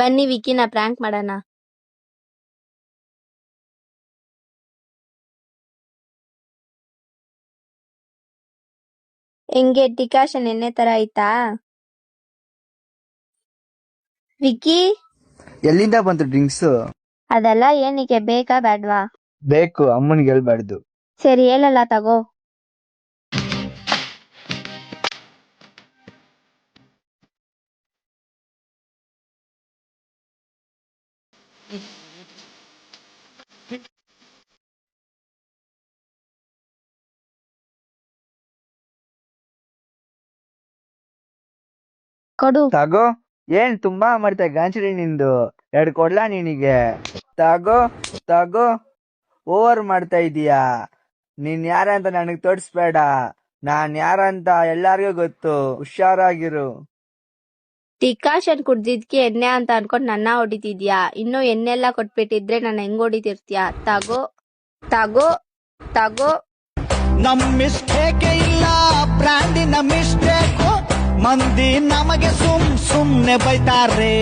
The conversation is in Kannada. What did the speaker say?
ಬನ್ನಿ ವಿಕಿನ ಪ್ರ್ಯಾಂಕ್ ಮಾಡೋಣ. ಹೆಂಗೆ ಡಿಕಾಷನ್ ಎಣ್ಣೆ ತರ ಆಯ್ತಾ? ವಿಕಿ ಎಲ್ಲಿಂದ ಬಂತು ಡ್ರಿಂಕ್ಸ್? ಅದೆಲ್ಲ ಏನಕ್ಕೆ, ಬೇಕಾ ಬೇಡ್ವಾ? ಬೇಕು, ಅಮ್ಮನಿಗೆ ಹೇಳ್ಬಾರ್ದು. ಸರಿ ಹೇಳಲ್ಲ, ತಗೋ. ಕೊಡು. ತಗೋ. ಏನ್ ತುಂಬಾ ಮಾಡ್ತಾ ಗಾಂಚಲಿ ನಿಂದು? 2 ಕೊಡ್ಲಾ ನಿನಗೆ? ತಗೋ ತಗೋ. ಓವರ್ ಮಾಡ್ತಾ ಇದೀಯಾ. ನೀನ್ ಯಾರಂತ ನನಗ್ ತೋರಿಸ್ಬೇಡ. ನಾನ್ ಯಾರಂತ ಎಲ್ಲಾರ್ಗೂ ಗೊತ್ತು, ಹುಷಾರಾಗಿರು. ಡಿಕಾಷನ್ ಕುಡ್ದಿದ್ಕೆ ಎಣ್ಣೆ ಅಂತ ಅನ್ಕೊಂಡ್ ನನ್ನ ಹೊಡಿತಿದ್ಯಾ? ಇನ್ನು ಎಣ್ಣೆಲ್ಲ ಕೊಟ್ಬಿಟ್ಟಿದ್ರೆ ನನ್ನ ಹೆಂಗ್ ಹೊಡಿತಿರ್ತೀಯ? ತಗೋ ತಗೋ ತಗೋ. ನಮ್ ಮಿಸ್ಟೇಕ್ ಇಲ್ಲ, ಬ್ರ್ಯಾಂಡಿನ ಮಿಸ್ಟೇಕು. ಮಂದಿ ನಮಗೆ ಸುಮ್ನೆ ಬೈತಾರೆ.